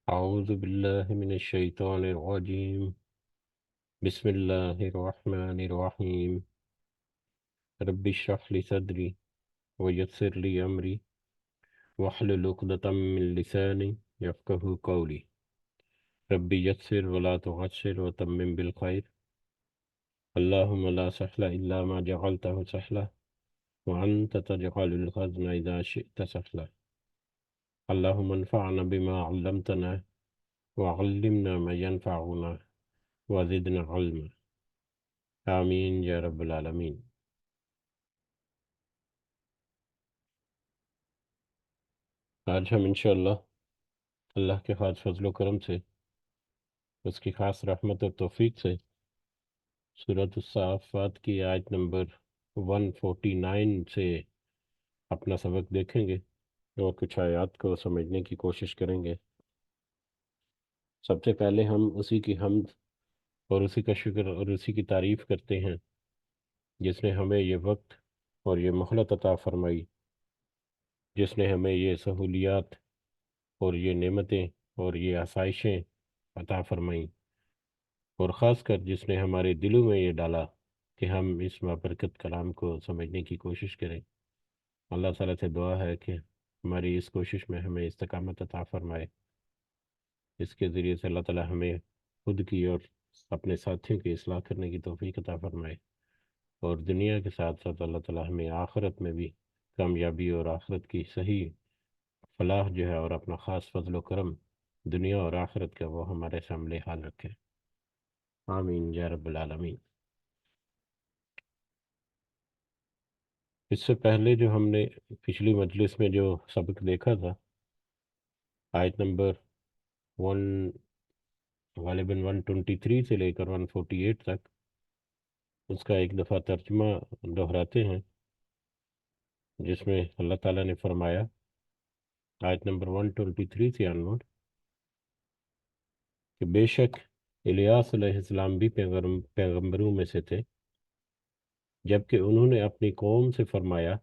أعوذ بالله من الشيطان الرجيم. بسم الله الرحمن الرحيم. رب اشرح لي صدري ويسر لي أمري واحلل عقدة من لساني يفقه قولي. رب يسر ولا تعسر وتمم بالخير. اللهم لا سهل إلا ما جعلته سهلا وأنت تجعل الحزن إذا شئت سهلا. اللهم انفعنا بما علمتنا وعلمنا ما ينفعنا وزدنا علما. آمین یا رب العالمین. آج ہم انشاءاللہ اللہ کے خاص فضل و کرم سے، اس کی خاص رحمت اور توفیق سے، سورۃ الصافات کی آیت نمبر 149 سے اپنا سبق دیکھیں گے اور کچھ آیات کو سمجھنے کی کوشش کریں گے۔ سب سے پہلے ہم اسی کی حمد اور اسی کا شکر اور اسی کی تعریف کرتے ہیں جس نے ہمیں یہ وقت اور یہ مہلت عطا فرمائی، جس نے ہمیں یہ سہولیات اور یہ نعمتیں اور یہ آسائشیں عطا فرمائیں، اور خاص کر جس نے ہمارے دلوں میں یہ ڈالا کہ ہم اس بابرکت کلام کو سمجھنے کی کوشش کریں۔ اللہ تعالیٰ سے دعا ہے کہ ہماری اس کوشش میں ہمیں استقامت عطا فرمائے۔ اس کے ذریعے سے اللہ تعالیٰ ہمیں خود کی اور اپنے ساتھیوں کی اصلاح کرنے کی توفیق عطا فرمائے، اور دنیا کے ساتھ ساتھ اللہ تعالیٰ ہمیں آخرت میں بھی کامیابی اور آخرت کی صحیح فلاح جو ہے اور اپنا خاص فضل و کرم دنیا اور آخرت کا وہ ہمارے سامنے حال رکھے۔ آمین یا رب العالمین۔ اس سے پہلے جو ہم نے پچھلی مجلس میں جو سبق دیکھا تھا، آیت نمبر 1 غالباً 123 سے لے کر 148 تک، اس کا ایک دفعہ ترجمہ دہراتے ہیں، جس میں اللہ تعالیٰ نے فرمایا آیت نمبر 123 سے آنورڈ کہ بے شک الیاس علیہ السلام بھی پیغمبروں میں سے تھے، جبکہ انہوں نے اپنی قوم سے فرمایا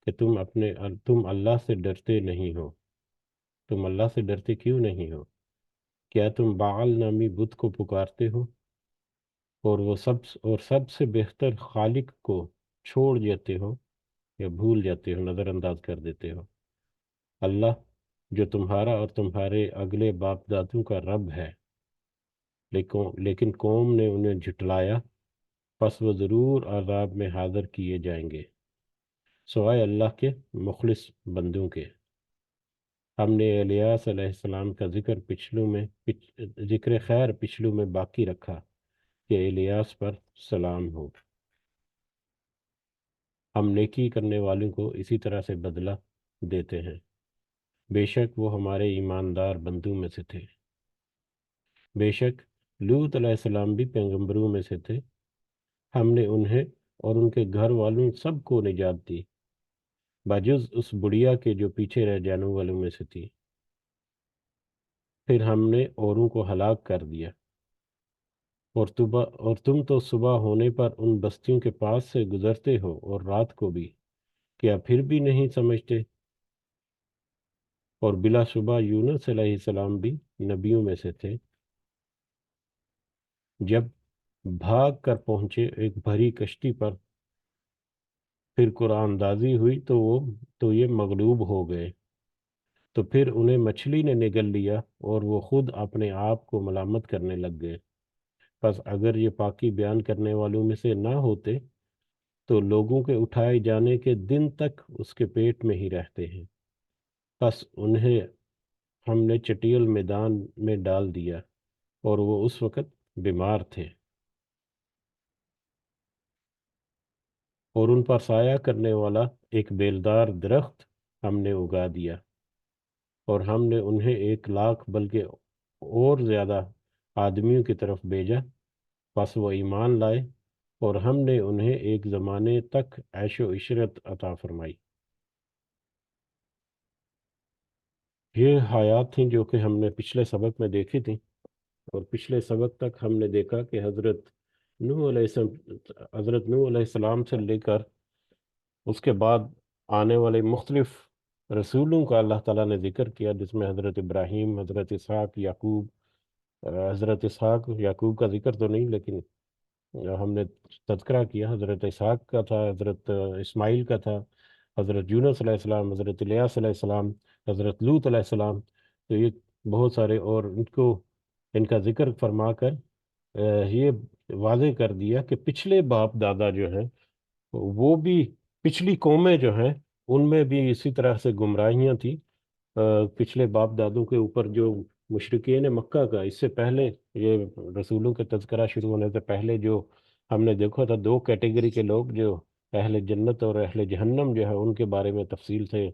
کہ تم اللہ سے ڈرتے نہیں ہو، تم اللہ سے ڈرتے کیوں نہیں ہو؟ کیا تم بعل نامی بت کو پکارتے ہو اور سب سے بہتر خالق کو چھوڑ جاتے ہو یا بھول جاتے ہو، نظر انداز کر دیتے ہو؟ اللہ جو تمہارا اور تمہارے اگلے باپ دادوں کا رب ہے، لیکن قوم نے انہیں جھٹلایا، پس وہ ضرور عذاب میں حاضر کیے جائیں گے، سوائے اللہ کے مخلص بندوں کے۔ ہم نے الیاس علیہ السلام کا ذکر خیر پچھلوں میں باقی رکھا کہ الیاس پر سلام ہو۔ ہم نیکی کرنے والوں کو اسی طرح سے بدلہ دیتے ہیں، بے شک وہ ہمارے ایماندار بندوں میں سے تھے۔ بے شک لوط علیہ السلام بھی پیغمبروں میں سے تھے، ہم نے انہیں اور ان کے گھر والوں سب کو نجات دی، بجز اس بڑھیا کے جو پیچھے رہ جانے والوں میں سے تھی۔ پھر ہم نے اوروں کو ہلاک کر دیا، اور تم تو صبح ہونے پر ان بستیوں کے پاس سے گزرتے ہو اور رات کو بھی، کیا پھر بھی نہیں سمجھتے؟ اور بلا شبہ یونس علیہ السلام بھی نبیوں میں سے تھے، جب بھاگ کر پہنچے ایک بھری کشتی پر، پھر قرآن اندازی ہوئی تو یہ مغلوب ہو گئے، تو پھر انہیں مچھلی نے نگل لیا اور وہ خود اپنے آپ کو ملامت کرنے لگ گئے۔ پس اگر یہ پاکی بیان کرنے والوں میں سے نہ ہوتے تو لوگوں کے اٹھائے جانے کے دن تک اس کے پیٹ میں ہی رہتے ہیں۔ پس انہیں ہم نے چٹیل میدان میں ڈال دیا اور وہ اس وقت بیمار تھے، اور ان پر سایہ کرنے والا ایک بیلدار درخت ہم نے اگا دیا، اور ہم نے انہیں 1 لاکھ بلکہ اور زیادہ آدمیوں کی طرف بھیجا، پس وہ ایمان لائے، اور ہم نے انہیں ایک زمانے تک عیش و عشرت عطا فرمائی۔ یہ حیات تھیں جو کہ ہم نے پچھلے سبق میں دیکھی تھیں، اور پچھلے سبق تک ہم نے دیکھا کہ حضرت نوح علیہ السلام سے لے کر اس کے بعد آنے والے مختلف رسولوں کا اللہ تعالیٰ نے ذکر کیا، جس میں حضرت ابراہیم، حضرت اسحاق، یعقوب، حضرت اسحاق یعقوب کا ذکر تو نہیں، لیکن ہم نے تذکرہ کیا، حضرت اسحاق کا تھا، حضرت اسماعیل کا تھا، حضرت یونس علیہ السلام، حضرت الیاس علیہ السلام، حضرت لوط علیہ السلام. تو یہ بہت سارے، اور ان کا ذکر فرما کر یہ واضح کر دیا کہ پچھلے باپ دادا جو ہیں وہ بھی، پچھلی قومیں جو ہیں ان میں بھی اسی طرح سے گمراہیاں تھیں. پچھلے باپ دادوں کے اوپر جو مشرکین مکہ کا، اس سے پہلے یہ رسولوں کے تذکرہ شروع ہونے سے پہلے جو ہم نے دیکھا تھا، دو کیٹیگری کے لوگ، جو اہل جنت اور اہل جہنم جو ہے، ان کے بارے میں تفصیل سے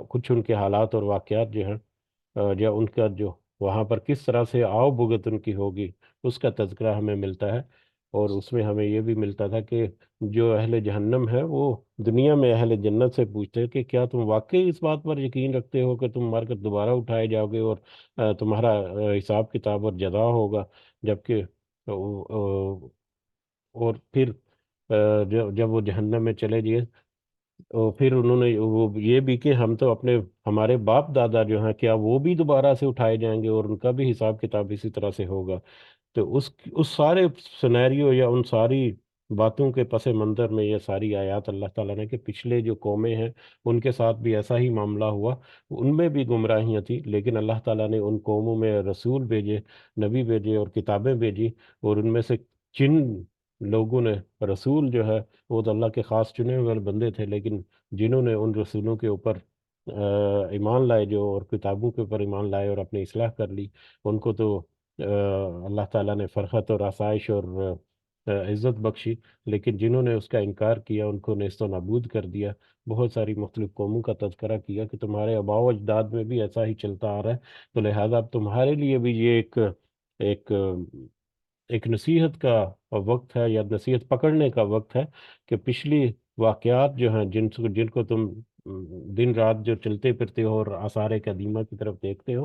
کچھ ان کے حالات اور واقعات جو ہیں، یا ان کا جو وہاں پر کس طرح سے آؤ بھگت ان کی ہوگی، اس کا تذکرہ ہمیں ملتا ہے. اور اس میں ہمیں یہ بھی ملتا تھا کہ جو اہل جہنم ہے وہ دنیا میں اہل جنت سے پوچھتے کہ کیا تم واقعی اس بات پر یقین رکھتے ہو کہ تم مر کر دوبارہ اٹھائے جاؤ گے، اور تمہارا حساب کتاب اور جزا ہوگا. جبکہ اور پھر جب وہ جہنم میں چلے گئے، اور پھر انہوں نے وہ یہ بھی کہ ہم تو ہمارے باپ دادا جو ہیں، کیا وہ بھی دوبارہ سے اٹھائے جائیں گے اور ان کا بھی حساب کتاب اسی طرح سے ہوگا. تو اس سارے سنیریو یا ان ساری باتوں کے پس منظر میں یہ ساری آیات اللہ تعالیٰ نے، کہ پچھلے جو قومیں ہیں ان کے ساتھ بھی ایسا ہی معاملہ ہوا، ان میں بھی گمراہیاں تھیں، لیکن اللہ تعالیٰ نے ان قوموں میں رسول بھیجے، نبی بھیجے اور کتابیں بھیجی. اور ان میں سے جن لوگوں نے، رسول جو ہے وہ تو اللہ کے خاص چنے ہوئے بندے تھے، لیکن جنہوں نے ان رسولوں کے اوپر ایمان لائے، جو اور کتابوں کے اوپر ایمان لائے اور اپنی اصلاح کر لی، ان کو تو اللہ تعالیٰ نے فرحت اور آسائش اور عزت بخشی. لیکن جنہوں نے اس کا انکار کیا ان کو نیست و نابود کر دیا. بہت ساری مختلف قوموں کا تذکرہ کیا کہ تمہارے آباء و اجداد میں بھی ایسا ہی چلتا آ رہا ہے، تو لہٰذا اب تمہارے لیے بھی یہ ایک ایک نصیحت کا وقت ہے، یا نصیحت پکڑنے کا وقت ہے، کہ پچھلی واقعات جو ہیں، جن کو تم دن رات جو چلتے پھرتے ہو اور آثار قدیمہ کی طرف دیکھتے ہو،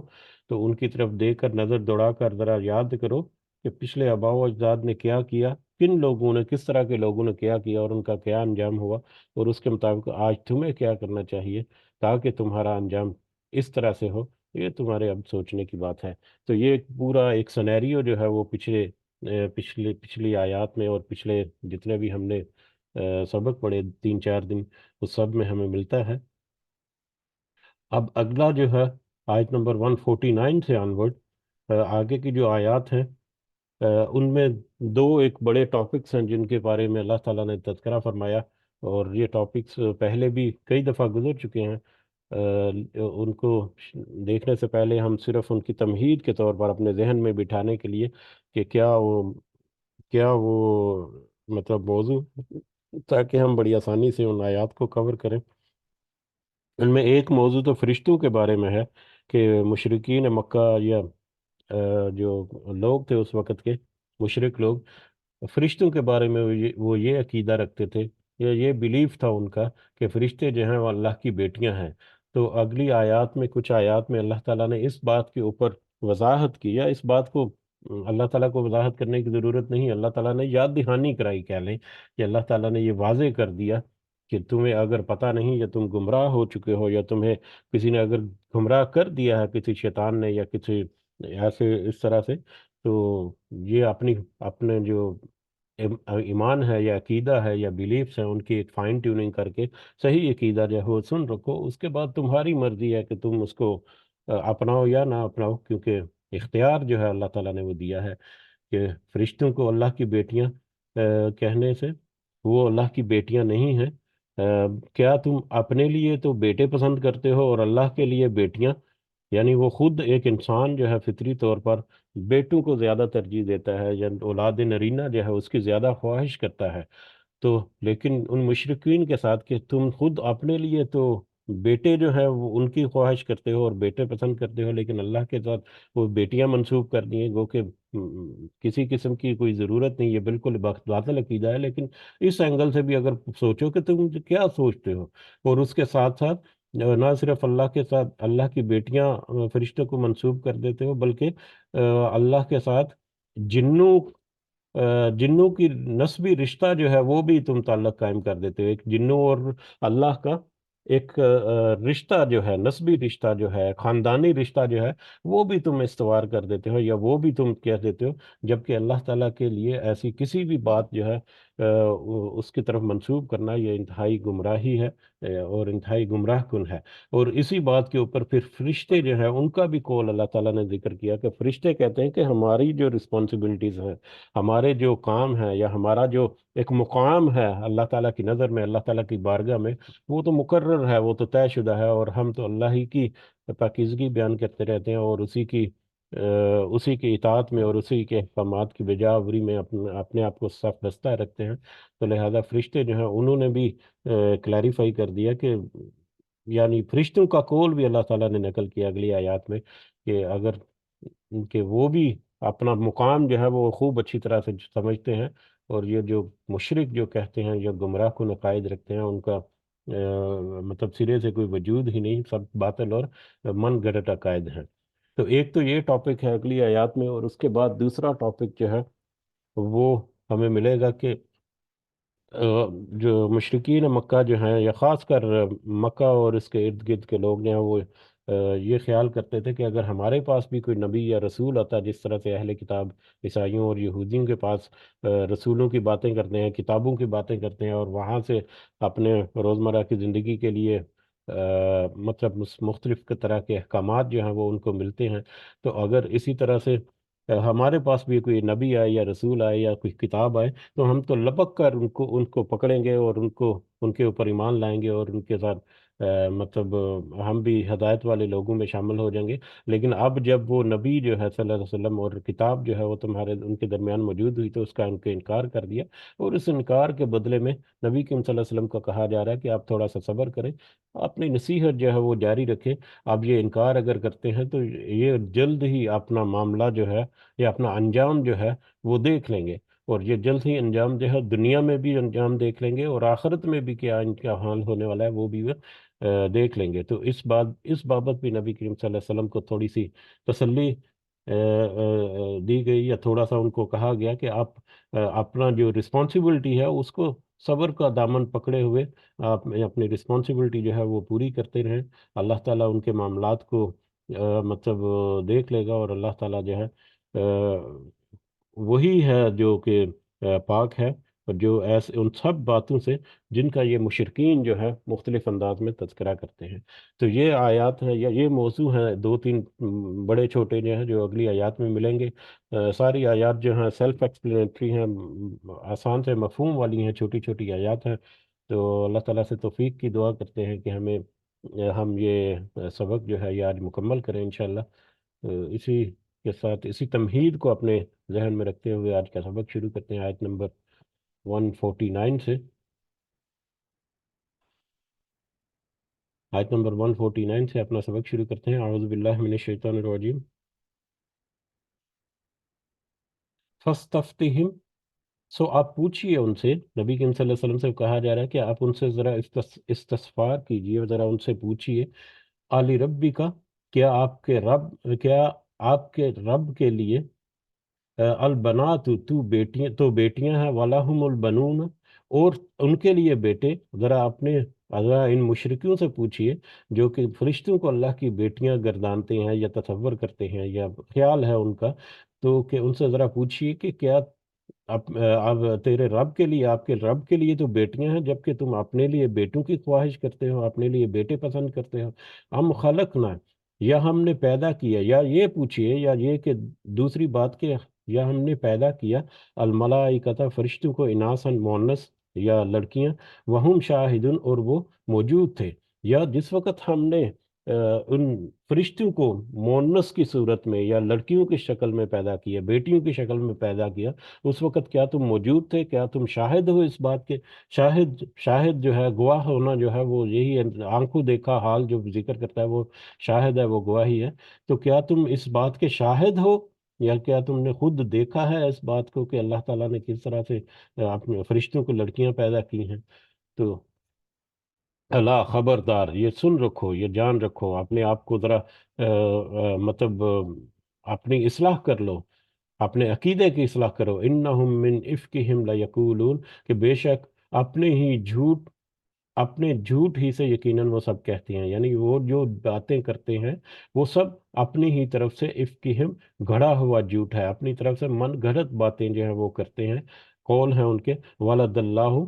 تو ان کی طرف دیکھ کر، نظر دوڑا کر ذرا یاد کرو کہ پچھلے آباء و اجداد نے کیا کیا، کن لوگوں نے، کس طرح کے لوگوں نے کیا کیا، اور ان کا کیا انجام ہوا، اور اس کے مطابق آج تمہیں کیا کرنا چاہیے تاکہ تمہارا انجام اس طرح سے ہو. یہ تمہارے اب سوچنے کی بات ہے. تو یہ پورا ایک سنیریو جو ہے وہ پچھلی آیات میں، اور پچھلے جتنے بھی ہم نے سبق پڑھے 3 4 دن، اس سب میں ہمیں ملتا ہے. اب اگلا جو ہے آیت نمبر 149 سے آنورڈ، آگے کی جو آیات ہیں، ان میں ایک بڑے ٹاپکس ہیں جن کے بارے میں اللہ تعالیٰ نے تذکرہ فرمایا، اور یہ ٹاپکس پہلے بھی کئی دفعہ گزر چکے ہیں. ان کو دیکھنے سے پہلے ہم صرف ان کی تمہید کے طور پر اپنے ذہن میں بٹھانے کے لیے کہ کیا وہ مطلب موضوع، تاکہ ہم بڑی آسانی سے ان آیات کو کور کریں. ان میں ایک موضوع تو فرشتوں کے بارے میں ہے، کہ مشرقین مکہ، یا جو لوگ تھے اس وقت کے مشرک لوگ، فرشتوں کے بارے میں وہ یہ عقیدہ رکھتے تھے، یا یہ بلیف تھا ان کا، کہ فرشتے جو ہیں وہ اللہ کی بیٹیاں ہیں. تو اگلی آیات میں، کچھ آیات میں اللہ تعالیٰ نے اس بات کے اوپر وضاحت کی، یا اس بات کو اللہ تعالیٰ کو وضاحت کرنے کی ضرورت نہیں، اللہ تعالیٰ نے یاد دہانی کرائی کہہ لیں، کہ اللہ تعالیٰ نے یہ واضح کر دیا کہ تمہیں اگر پتہ نہیں، یا تم گمراہ ہو چکے ہو، یا تمہیں کسی نے اگر گمراہ کر دیا ہے، کسی شیطان نے یا کسی ایسے اس طرح سے، تو یہ اپنے جو ایمان ہے یا عقیدہ ہے یا بیلیفس ہیں، ان کی ایک فائن ٹیوننگ کر کے صحیح عقیدہ جو ہے وہ سن رکھو. اس کے بعد تمہاری مرضی ہے کہ تم اس کو اپناؤ یا نہ اپناؤ، کیونکہ اختیار جو ہے اللہ تعالیٰ نے وہ دیا ہے. کہ فرشتوں کو اللہ کی بیٹیاں کہنے سے، وہ اللہ کی بیٹیاں نہیں ہیں. کیا تم اپنے لیے تو بیٹے پسند کرتے ہو اور اللہ کے لیے بیٹیاں؟ یعنی وہ خود ایک انسان جو ہے فطری طور پر بیٹوں کو زیادہ ترجیح دیتا ہے، یا اولاد نرینہ جو ہے اس کی زیادہ خواہش کرتا ہے. تو لیکن ان مشرقین کے ساتھ، کہ تم خود اپنے لیے تو بیٹے جو ہے وہ ان کی خواہش کرتے ہو اور بیٹے پسند کرتے ہو، لیکن اللہ کے ساتھ وہ بیٹیاں منسوب کر دی ہیں، گو کہ کسی قسم کی کوئی ضرورت نہیں، یہ بالکل باطل عقیدہ ہے. لیکن اس اینگل سے بھی اگر سوچو کہ تم کیا سوچتے ہو، اور اس کے ساتھ ساتھ نہ صرف اللہ کے ساتھ اللہ کی بیٹیاں فرشتوں کو منسوب کر دیتے ہو، بلکہ اللہ کے ساتھ جنوں جنوں کی نسبی رشتہ جو ہے وہ بھی تم تعلق قائم کر دیتے ہو، ایک جنوں اور اللہ کا ایک رشتہ جو ہے، نسبی رشتہ جو ہے، خاندانی رشتہ جو ہے، وہ بھی تم استوار کر دیتے ہو، یا وہ بھی تم کہہ دیتے ہو، جبکہ اللہ تعالیٰ کے لیے ایسی کسی بھی بات جو ہے اس کی طرف منسوب کرنا یہ انتہائی گمراہی ہے، اور انتہائی گمراہ کن ہے۔ اور اسی بات کے اوپر پھر فرشتے جو ہیں ان کا بھی قول اللہ تعالیٰ نے ذکر کیا، کہ فرشتے کہتے ہیں کہ ہماری جو رسپانسبلٹیز ہیں، ہمارے جو کام ہیں، یا ہمارا جو ایک مقام ہے اللہ تعالیٰ کی نظر میں، اللہ تعالیٰ کی بارگاہ میں، وہ تو مقرر ہے، وہ تو طے شدہ ہے، اور ہم تو اللہ ہی کی پاکیزگی بیان کرتے رہتے ہیں، اور اسی کی اطاعت میں اور اسی کے احکامات کی بجا آوری میں اپنے آپ کو صف بستہ رکھتے ہیں۔ تو لہذا فرشتے جو ہیں انہوں نے بھی کلیریفائی کر دیا کہ، یعنی فرشتوں کا قول بھی اللہ تعالیٰ نے نقل کیا اگلی آیات میں، کہ اگر کہ وہ بھی اپنا مقام جو ہے وہ خوب اچھی طرح سے سمجھتے ہیں، اور یہ جو مشرک جو کہتے ہیں، جو گمراہ کن عقائد رکھتے ہیں، ان کا مطلب سرے سے کوئی وجود ہی نہیں، سب باطل اور من گھڑت عقائد ہیں۔ تو ایک تو یہ ٹاپک ہے اگلی آیات میں، اور اس کے بعد دوسرا ٹاپک جو ہے وہ ہمیں ملے گا کہ جو مشرقین مکہ جو ہیں، یا خاص کر مکہ اور اس کے ارد گرد کے لوگ جو ہیں، وہ یہ خیال کرتے تھے کہ اگر ہمارے پاس بھی کوئی نبی یا رسول آتا، جس طرح سے اہل کتاب عیسائیوں اور یہودیوں کے پاس رسولوں کی باتیں کرتے ہیں، کتابوں کی باتیں کرتے ہیں، اور وہاں سے اپنے روزمرہ کی زندگی کے لیے مطلب مختلف طرح کے احکامات جو ہیں وہ ان کو ملتے ہیں، تو اگر اسی طرح سے ہمارے پاس بھی کوئی نبی آئے یا رسول آئے یا کوئی کتاب آئے، تو ہم تو لپک کر ان کو پکڑیں گے، اور ان کے اوپر ایمان لائیں گے، اور ان کے ساتھ مطلب ہم بھی ہدایت والے لوگوں میں شامل ہو جائیں گے۔ لیکن اب جب وہ نبی جو ہے صلی اللہ علیہ وسلم اور کتاب جو ہے وہ ان کے درمیان موجود ہوئی، تو اس کا ان کے انکار کر دیا، اور اس انکار کے بدلے میں نبی کریم صلی اللہ علیہ وسلم کو کہا جا رہا ہے کہ آپ تھوڑا سا صبر کریں، اپنی نصیحت جو ہے وہ جاری رکھیں۔ اب یہ انکار اگر کرتے ہیں تو یہ جلد ہی اپنا معاملہ جو ہے، یا اپنا انجام جو ہے وہ دیکھ لیں گے، اور یہ جلد ہی انجام جو ہے دنیا میں بھی انجام دیکھ لیں گے، اور آخرت میں بھی کیا ان کا حال ہونے والا ہے وہ بھی وہ دیکھ لیں گے۔ تو اس بابت بھی نبی کریم صلی اللہ علیہ وسلم کو تھوڑی سی تسلی دی گئی، یا تھوڑا سا ان کو کہا گیا کہ آپ اپنا جو رسپانسبلٹی ہے اس کو، صبر کا دامن پکڑے ہوئے آپ اپنی رسپانسبلٹی جو ہے وہ پوری کرتے رہیں۔ اللہ تعالیٰ ان کے معاملات کو مطلب دیکھ لے گا، اور اللہ تعالیٰ جو ہے وہی ہے جو کہ پاک ہے، اور جو ایسے ان سب باتوں سے جن کا یہ مشرکین جو ہے مختلف انداز میں تذکرہ کرتے ہیں۔ تو یہ آیات ہیں، یا یہ موضوع ہیں، دو تین بڑے چھوٹے جو ہیں جو اگلی آیات میں ملیں گے۔ ساری آیات جو ہیں سیلف ایکسپلینٹری ہیں، آسان سے مفہوم والی ہیں، چھوٹی چھوٹی آیات ہیں۔ تو اللہ تعالیٰ سے توفیق کی دعا کرتے ہیں کہ ہم یہ سبق جو ہے یہ آج مکمل کریں انشاءاللہ۔ اسی کے ساتھ اسی تمہید کو اپنے ذہن میں رکھتے ہوئے آج کا سبق شروع کرتے ہیں آیت نمبر 149 سے۔ آیت نمبر 149 سے اپنا سبق شروع کرتے ہیں۔ اعوذ باللہ من الشیطان الرجیم۔ فاستفتہم، سو آپ پوچھئے ان سے، نبی کریم صلی اللہ علیہ وسلم سے کہا جا رہا ہے کہ آپ ان سے ذرا استفسار کیجئے، ذرا ان سے پوچھئے، علی ربی کا، کیا آپ کے رب کے لیے البنات تو بیٹیاں ہیں، ولاہم البنون، اور ان کے لیے بیٹے۔ ذرا ان مشرکیوں سے پوچھئے جو کہ فرشتوں کو اللہ کی بیٹیاں گردانتے ہیں، یا تصور کرتے ہیں، یا خیال ہے ان کا، تو کہ ان سے ذرا پوچھئے کہ کیا اب تیرے رب کے لیے، آپ کے رب کے لیے تو بیٹیاں ہیں، جبکہ تم اپنے لیے بیٹوں کی خواہش کرتے ہو، اپنے لیے بیٹے پسند کرتے ہو۔ ہم خلقنا، یا ہم نے پیدا کیا، یا یہ پوچھئے، یا یہ کہ دوسری بات کہ یا ہم نے پیدا کیا الملائکۃ، فرشتوں کو، اناسن، مونس یا لڑکیاں، وہم شاہدون، اور وہ موجود تھے، یا جس وقت ہم نے ان فرشتوں کو مونس کی صورت میں یا لڑکیوں کی شکل میں پیدا کیا، بیٹیوں کی شکل میں پیدا کیا، اس وقت کیا تم موجود تھے؟ کیا تم شاہد ہو اس بات کے؟ شاہد جو ہے، گواہ ہونا جو ہے، وہ یہی ہے، آنکھوں دیکھا حال جو ذکر کرتا ہے وہ شاہد ہے، وہ گواہی ہے۔ تو کیا تم اس بات کے شاہد ہو، یا کیا تم نے خود دیکھا ہے اس بات کو کہ اللہ تعالیٰ نے کس طرح سے اپنے فرشتوں کو لڑکیاں پیدا کی ہیں؟ تو اللہ خبردار، یہ سن رکھو، یہ جان رکھو، اپنے آپ کو ذرا مطلب اپنی اصلاح کر لو، اپنے عقیدے کی اصلاح کرو۔ انہم من افکہم لیقولون، کہ بے شک اپنے ہی جھوٹ اپنے جھوٹ ہی سے یقیناً وہ سب کہتے ہیں، یعنی وہ جو باتیں کرتے ہیں وہ سب اپنی ہی طرف سے افکہم گھڑا ہوا جھوٹ ہے، اپنی طرف سے من گھڑت باتیں جو ہیں وہ کرتے ہیں، قول ہیں ان کے ولد اللہ،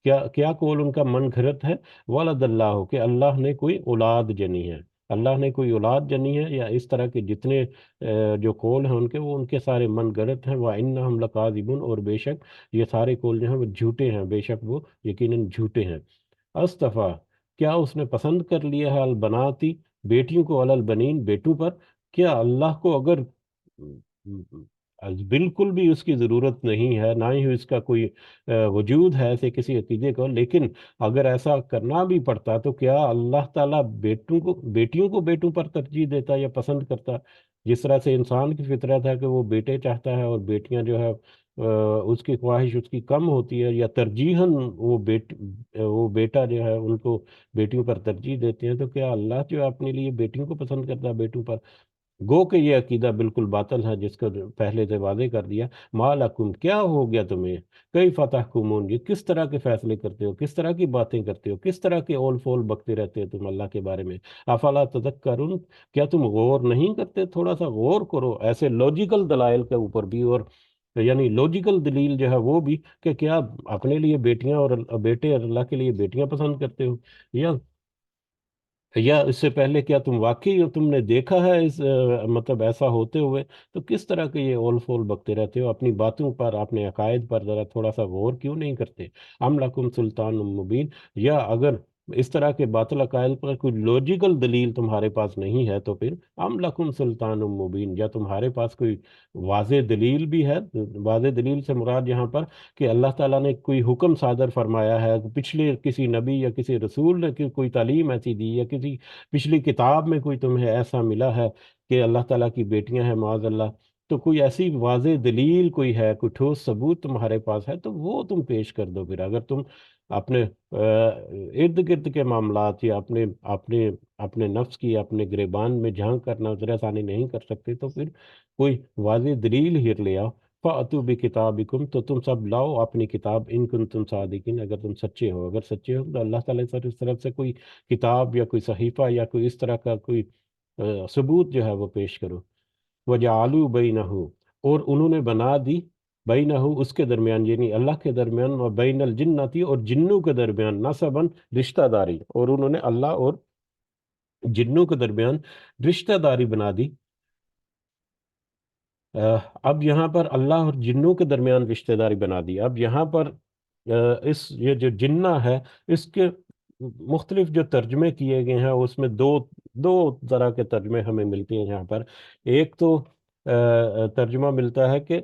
کیا کیا قول ان کا من گھڑت ہے، ولد اللہ کہ اللہ نے کوئی اولاد جنی ہے، اللہ نے کوئی اولاد جنی ہے، یا اس طرح کے جتنے جو قول ہیں ان کے، وہ ان کے سارے من گھڑت ہیں، وَإِنَّهُمْ لَكَاذِبُونَ، اور بے شک یہ سارے قول جو ہیں وہ جھوٹے ہیں، بے شک وہ یقیناً جھوٹے ہیں۔ استفا، کیا اس نے پسند کر لیا ہے البناتی، بیٹیوں کو، البنین، بیٹوں پر؟ کیا اللہ کو اگر بالکل بھی اس کی ضرورت نہیں ہے، نہ ہی اس کا کوئی وجود ہے ایسے کسی عقیدے کو، لیکن اگر ایسا کرنا بھی پڑتا تو کیا اللہ تعالیٰ بیٹیوں کو بیٹوں پر ترجیح دیتا یا پسند کرتا؟ جس طرح سے انسان کی فطرت ہے کہ وہ بیٹے چاہتا ہے، اور بیٹیاں جو ہے اس کی خواہش اس کی کم ہوتی ہے، یا ترجیحاً وہ بیٹا جو ہے ان کو بیٹیوں پر ترجیح دیتے ہیں، تو کیا اللہ جو ہے اپنے لیے بیٹیوں کو پسند کرتا ہے بیٹوں پر؟ گو کہ یہ عقیدہ بالکل باطل ہے، جس کو پہلے سے واضح کر دیا۔ مالکم، کیا ہو گیا تمہیں، کئی فتح کمون، یہ کس طرح کے فیصلے کرتے ہو، کس طرح کی باتیں کرتے ہو، کس طرح کے اول فول بکتے رہتے ہو تم اللہ کے بارے میں؟ افلا تذکرون، کیا تم غور نہیں کرتے؟ تھوڑا سا غور کرو ایسے لوجیکل دلائل کے اوپر بھی، اور یعنی لوجیکل دلیل جو ہے وہ بھی، کہ کیا اپنے لیے بیٹیاں اور بیٹے اور اللہ کے لیے بیٹیاں پسند کرتے ہو؟ یا اس سے پہلے کیا تم واقعی تم نے دیکھا ہے اس مطلب ایسا ہوتے ہوئے؟ تو کس طرح کے یہ اول فول بکتے رہتے ہو؟ اپنی باتوں پر، اپنے عقائد پر ذرا تھوڑا سا غور کیوں نہیں کرتے؟ ام لکم سلطان مبین، یا اگر اس طرح کے باطل عقائد پر کوئی لوجیکل دلیل تمہارے پاس نہیں ہے تو پھر ام لکم سلطان مبین، یا تمہارے پاس کوئی واضح دلیل بھی ہے؟ واضح دلیل سے مراد یہاں پر کہ اللہ تعالیٰ نے کوئی حکم صادر فرمایا ہے، پچھلے کسی نبی یا کسی رسول نے کوئی تعلیم ایسی دی، یا کسی پچھلی کتاب میں کوئی تمہیں ایسا ملا ہے کہ اللہ تعالیٰ کی بیٹیاں ہیں معاذ اللہ، تو کوئی ایسی واضح دلیل کوئی ہے، کوئی ٹھوس ثبوت تمہارے پاس ہے تو وہ تم پیش کر دو۔ پھر اگر تم اپنے ارد گرد کے معاملات، یا اپنے اپنے نفس کی اپنے گریبان میں جھانک کر نظر ثانی نہیں کر سکتے، تو پھر کوئی واضح دلیل ہی لے آؤ۔ فَأْتُوا بِكِتَابِكُمْ، تو تم سب لاؤ اپنی کتاب، ان کنتم صادقین، اگر تم سچے ہو، اگر سچے ہو تو اللہ تعالیٰ کی طرف سے کوئی کتاب یا کوئی صحیفہ یا کوئی اس طرح کا کوئی ثبوت جو ہے وہ پیش کرو۔ وَجَعَلُوا بَيْنَهُ، اور انہوں نے بنا دی، بینہو اس کے درمیان، یعنی اللہ کے درمیان، و بین الجنتی، اور جنوں کے درمیان، نسباً رشتہ داری، اور انہوں نے اللہ اور جنوں کے درمیان رشتہ داری بنا دی۔ اب یہاں پر اللہ اور جنوں کے درمیان رشتہ داری بنا دی۔ اب یہاں پر یہ جو جنہ ہے، اس کے مختلف جو ترجمے کیے گئے ہیں، اس میں دو طرح کے ترجمے ہمیں ملتے ہیں یہاں پر۔ ایک تو ترجمہ ملتا ہے کہ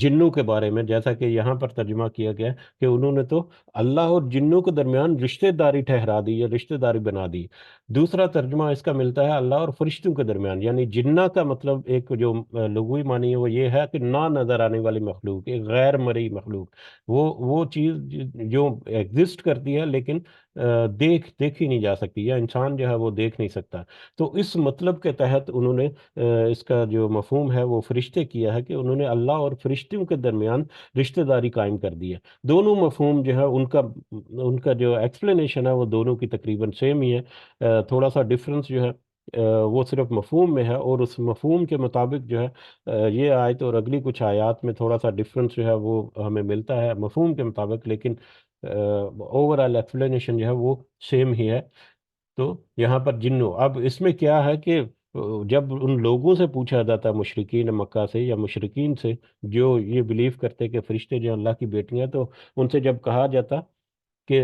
جنوں کے بارے میں، جیسا کہ یہاں پر ترجمہ کیا گیا کہ انہوں نے تو اللہ اور جنوں کے درمیان رشتہ داری ٹھہرا دی یا رشتہ داری بنا دی۔ دوسرا ترجمہ اس کا ملتا ہے اللہ اور فرشتوں کے درمیان، یعنی جنہ کا مطلب ایک جو لغوی معنی ہے وہ یہ ہے کہ نہ نظر آنے والی مخلوق، ایک غیر مرئی مخلوق، وہ چیز جو ایگزسٹ کرتی ہے لیکن دیکھی نہیں جا سکتی، یا انسان جو ہے وہ دیکھ نہیں سکتا۔ تو اس مطلب کے تحت انہوں نے اس کا جو مفہوم ہے وہ فرشتے کیا ہے، کہ انہوں نے اللہ اور فرشتوں کے درمیان رشتہ داری قائم کر دی ہے۔ دونوں مفہوم جو ہے ان کا جو ایکسپلینیشن ہے وہ دونوں کی تقریباً سیم ہی ہے، تھوڑا سا ڈفرنس جو ہے وہ صرف مفہوم میں ہے، اور اس مفہوم کے مطابق جو ہے یہ آیت اور اگلی کچھ آیات میں تھوڑا سا ڈفرنس جو ہے وہ ہمیں ملتا ہے مفہوم کے مطابق، لیکن اوور آل ایکسپلینیشن جو ہے وہ سیم ہی ہے۔ تو یہاں پر جنوں، اب اس میں کیا ہے کہ جب ان لوگوں سے پوچھا جاتا، مشرکین مکہ سے یا مشرکین سے جو یہ بلیو کرتے کہ فرشتے جو اللہ کی بیٹیاں، تو ان سے جب کہا جاتا کہ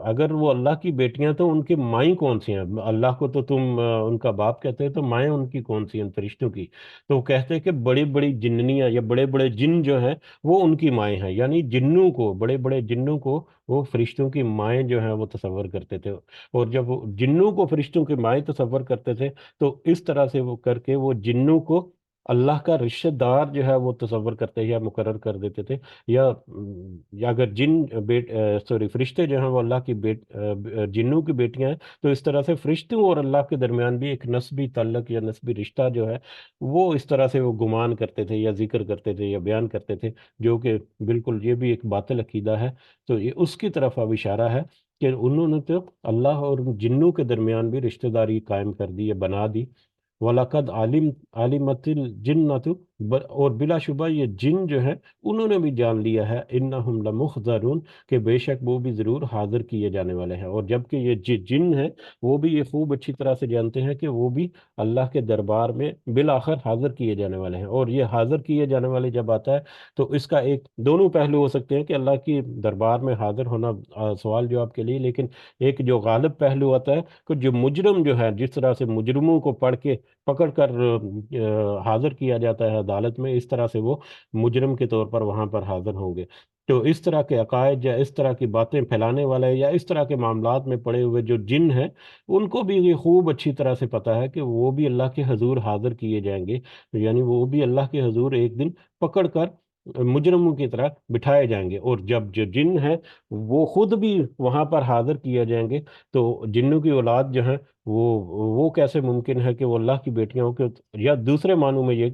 اگر وہ اللہ کی بیٹیاں تو ان کی مائیں کون سی ہیں؟ اللہ کو تو تم ان کا باپ کہتے ہیں، تو مائیں ان کی کون سی ہیں فرشتوں کی؟ تو وہ کہتے ہیں کہ بڑی بڑی جننیاں یا بڑے بڑے جن جو ہیں وہ ان کی مائیں ہیں، یعنی جنوں کو، بڑے بڑے جنوں کو وہ فرشتوں کی مائیں جو ہیں وہ تصور کرتے تھے، اور جب وہ جنوں کو فرشتوں کی مائیں تصور کرتے تھے تو اس طرح سے وہ کر کے وہ جنوں کو اللہ کا رشتہ دار جو ہے وہ تصور کرتے یا مقرر کر دیتے تھے، یا اگر جن سوری فرشتے جو ہیں وہ اللہ کی جنوں کی بیٹیاں ہیں، تو اس طرح سے فرشتوں اور اللہ کے درمیان بھی ایک نسبی تعلق یا نسبی رشتہ جو ہے وہ اس طرح سے وہ گمان کرتے تھے یا ذکر کرتے تھے یا بیان کرتے تھے، جو کہ بالکل یہ بھی ایک باطل عقیدہ ہے۔ تو یہ اس کی طرف اب اشارہ ہے کہ انہوں نے تو اللہ اور جنوں کے درمیان بھی رشتہ داری قائم کر دی یا بنا دی۔ وَلَقَدْ عَلِمَتِ الْجِنَّةُ، اور بلا شبہ یہ جن جو ہے انہوں نے بھی جان لیا ہے، اِنَّهُمْ لَمُحْضَرُونَ، کہ بے شک وہ بھی ضرور حاضر کیے جانے والے ہیں۔ اور جبکہ یہ جن ہیں وہ بھی یہ خوب اچھی طرح سے جانتے ہیں کہ وہ بھی اللہ کے دربار میں بالآخر حاضر کیے جانے والے ہیں۔ اور یہ حاضر کیے جانے والے جب آتا ہے تو اس کا ایک دونوں پہلو ہو سکتے ہیں کہ اللہ کی دربار میں حاضر ہونا سوال جواب کے لیے، لیکن ایک جو غالب پہلو آتا ہے کہ جو مجرم جو ہے، جس طرح سے مجرموں کو پکڑ کر حاضر کیا جاتا ہے عدالت میں، اس طرح سے وہ مجرم کے طور پر وہاں پر حاضر ہوں گے۔ تو اس طرح کے عقائد یا اس طرح کی باتیں پھیلانے والے یا اس طرح کے معاملات میں پڑے ہوئے جو جن ہیں، ان کو بھی یہ خوب اچھی طرح سے پتہ ہے کہ وہ بھی اللہ کے حضور حاضر کیے جائیں گے، یعنی وہ بھی اللہ کے حضور ایک دن پکڑ کر مجرموں کی طرح بٹھائے جائیں گے۔ اور جب جو جن ہیں وہ خود بھی وہاں پر حاضر کیے جائیں گے، تو جنوں کی اولاد جو ہیں وہ کیسے ممکن ہے کہ وہ اللہ کی بیٹیاں ہوں؟ یا دوسرے معنوں میں یہ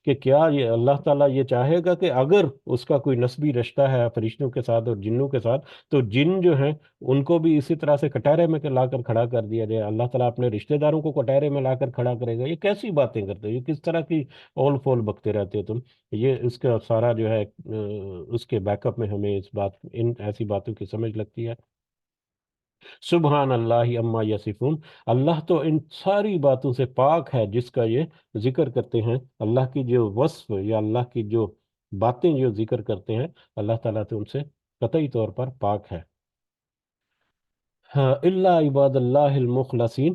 کہ کیا یہ اللہ تعالیٰ یہ چاہے گا کہ اگر اس کا کوئی نسبی رشتہ ہے فرشتوں کے ساتھ اور جنوں کے ساتھ، تو جن جو ہیں ان کو بھی اسی طرح سے کٹہرے میں لا کر کھڑا کر دیا جائے؟ اللہ تعالیٰ اپنے رشتہ داروں کو کٹہرے میں لا کر کھڑا کرے گا؟ یہ کیسی باتیں کرتے ہو؟ یہ کس طرح کی اول فول بکتے رہتے ہو تم؟ یہ اس کا سارا جو ہے اس کے بیک اپ میں ہمیں ان ایسی باتوں کی سمجھ لگتی ہے۔ سبحان اللہ اما یصفون، اللہ تو ان ساری باتوں سے پاک ہے جس کا یہ ذکر کرتے ہیں۔ اللہ کی جو وصف یا اللہ کی جو باتیں جو ذکر کرتے ہیں، اللہ تعالیٰ تو ان سے قطعی طور پر پاک ہے۔ ہاں، اللہ عباد اللہ المخلصین،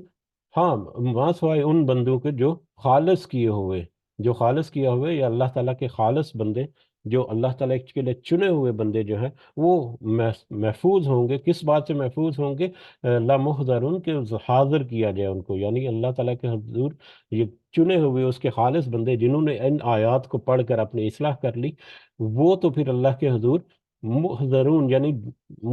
ہاں وہاں سوائے ان بندوں کے جو خالص کیے ہوئے، یا اللہ تعالیٰ کے خالص بندے، جو اللہ تعالیٰ کے لیے چنے ہوئے بندے جو ہیں، وہ محفوظ ہوں گے۔ کس بات سے محفوظ ہوں گے؟ لا محضرون، کہ حاضر کیا جائے ان کو، یعنی اللہ تعالیٰ کے حضور یہ چنے ہوئے اس کے خالص بندے جنہوں نے ان آیات کو پڑھ کر اپنی اصلاح کر لی، وہ تو پھر اللہ کے حضور محضرون، یعنی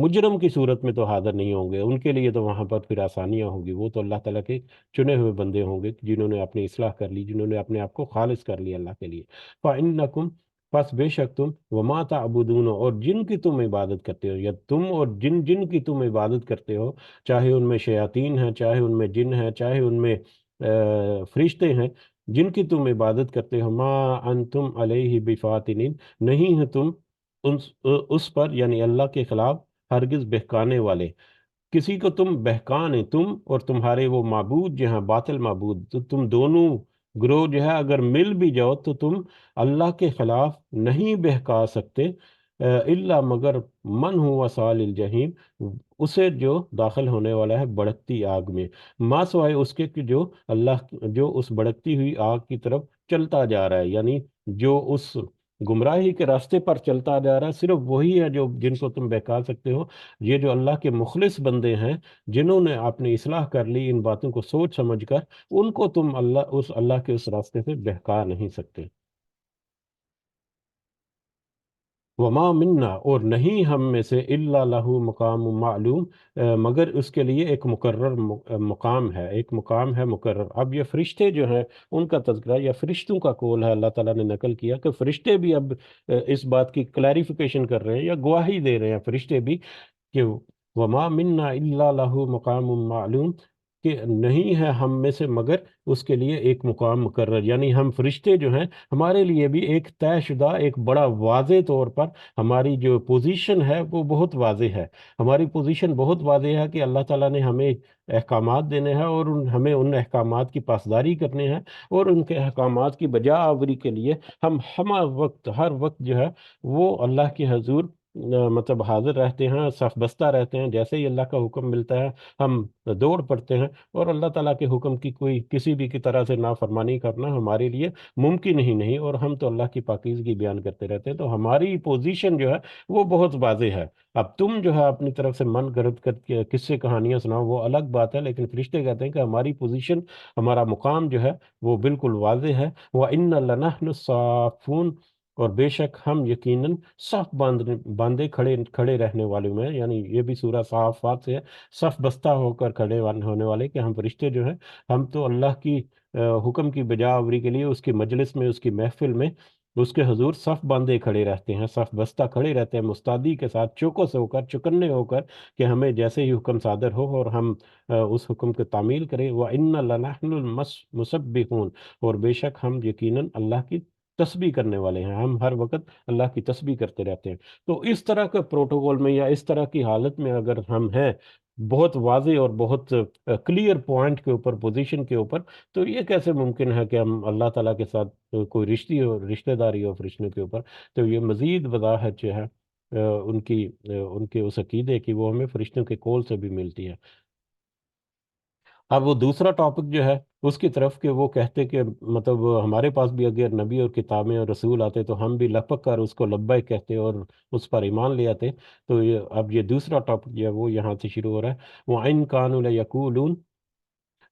مجرم کی صورت میں تو حاضر نہیں ہوں گے، ان کے لیے تو وہاں پر پھر آسانیاں ہوں گی۔ وہ تو اللہ تعالیٰ کے چنے ہوئے بندے ہوں گے جنہوں نے اپنی اصلاح کر لی، جنہوں نے اپنے آپ کو خالص کر لیا اللہ کے لیے۔ فَإِنَّكُمْ، پس بے شک تم، وَمَا تَعْبُدُونَ، اور جن کی تم عبادت کرتے ہو، یا تم اور جن کی تم عبادت کرتے ہو، چاہے ان میں شیاطین ہیں، چاہے ان میں جن ہیں، چاہے ان میں فرشتے ہیں، جن کی تم عبادت کرتے ہو، ما انتم علیہ بفاتنین، نہیں ہے تم اس پر، یعنی اللہ کے خلاف ہرگز بہکانے والے۔ کسی کو تم بہکانے، تم اور تمہارے وہ معبود جو ہیں باطل معبود، تو تم دونوں گروہ جو ہے اگر مل بھی جاؤ تو تم اللہ کے خلاف نہیں بہکا سکتے، الا مگر من ہوا صال الجحیم، اسے جو داخل ہونے والا ہے بڑکتی آگ میں، ما سوائے اس کے کہ جو اس بڑکتی ہوئی آگ کی طرف چلتا جا رہا ہے، یعنی جو اس گمراہی کے راستے پر چلتا جا رہا ہے، صرف وہی ہے جن کو تم بہکا سکتے ہو۔ یہ جو اللہ کے مخلص بندے ہیں جنہوں نے اپنی اصلاح کر لی ان باتوں کو سوچ سمجھ کر، ان کو تم اللہ کے اس راستے سے بہکا نہیں سکتے۔ وما منا، اور نہیں ہم میں سے، الا لہ مقام معلوم، مگر اس کے لیے ایک مقرر مقام ہے، ایک مقام ہے مقرر۔ اب یہ فرشتے جو ہیں ان کا تذکرہ یا فرشتوں کا قول ہے، اللہ تعالیٰ نے نقل کیا کہ فرشتے بھی اب اس بات کی کلیریفیکیشن کر رہے ہیں یا گواہی دے رہے ہیں فرشتے بھی کہ وما منا الا لہ مقام معلوم، کہ نہیں ہے ہم میں سے مگر اس کے لیے ایک مقام مقرر، یعنی ہم فرشتے جو ہیں ہمارے لیے بھی ایک طے شدہ، ایک بڑا واضح طور پر ہماری جو پوزیشن ہے وہ بہت واضح ہے۔ ہماری پوزیشن بہت واضح ہے کہ اللہ تعالیٰ نے ہمیں احکامات دینے ہیں اور ہمیں ان احکامات کی پاسداری کرنے ہیں، اور ان کے احکامات کی بجا آوری کے لیے ہم ہر وقت جو ہے وہ اللہ کے حضور مطلب حاضر رہتے ہیں، صف بستہ رہتے ہیں، جیسے ہی اللہ کا حکم ملتا ہے ہم دوڑ پڑتے ہیں، اور اللہ تعالیٰ کے حکم کی کوئی کسی بھی کی طرح سے نافرمانی کرنا ہمارے لیے ممکن ہی نہیں، اور ہم تو اللہ کی پاکیزگی بیان کرتے رہتے ہیں، تو ہماری پوزیشن جو ہے وہ بہت واضح ہے۔ اب تم جو ہے اپنی طرف سے من گھڑت کر کے قصے کہانیاں سناؤ، وہ الگ بات ہے، لیکن فرشتے کہتے ہیں کہ ہماری پوزیشن، ہمارا مقام جو ہے وہ بالکل واضح ہے۔ وَإِنَّ لَنَحْنُ الصَّافُّونَ، اور بے شک ہم یقیناً صف باندھے کھڑے کھڑے رہنے والے میں، یعنی یہ بھی سورہ صافات سے ہے، صف بستہ ہو کر کھڑے ہونے والے، کہ ہم فرشتے جو ہیں ہم تو اللہ کی حکم کی بجا آوری کے لیے اس کی مجلس میں، اس کی محفل میں، اس کے حضور صف باندھے کھڑے رہتے ہیں، صف بستہ کھڑے رہتے ہیں مستعدی کے ساتھ، چوکس ہو کر، چکنے ہو کر، کہ ہمیں جیسے ہی حکم صادر ہو اور ہم اس حکم کو تعمیل کریں۔ وَإِنَّ لَنَحْنُ الْمُسَبِّحُونَ، اور بے شک ہم یقیناً اللہ کی تسبیح کرنے والے ہیں، ہم ہر وقت اللہ کی تسبیح کرتے رہتے ہیں۔ تو اس طرح کے پروٹوکول میں یا اس طرح کی حالت میں اگر ہم ہیں، بہت واضح اور بہت کلیئر پوائنٹ کے اوپر، پوزیشن کے اوپر، تو یہ کیسے ممکن ہے کہ ہم اللہ تعالیٰ کے ساتھ کوئی رشتہ داری ہو فرشتوں کے اوپر؟ تو یہ مزید وضاحت جو ہے ان کے اس عقیدے کی، وہ ہمیں فرشتوں کے قول سے بھی ملتی ہے۔ اب وہ دوسرا ٹاپک جو ہے اس کی طرف، کہ وہ کہتے کہ مطلب ہمارے پاس بھی اگر نبی اور کتابیں اور رسول آتے تو ہم بھی لپک کر اس کو لبیک کہتے اور اس پر ایمان لے آتے۔ تو اب یہ دوسرا ٹاپک جو ہے وہ یہاں سے شروع ہو رہا ہے، وَإِن كَانُوا لَيَقُولُونَ،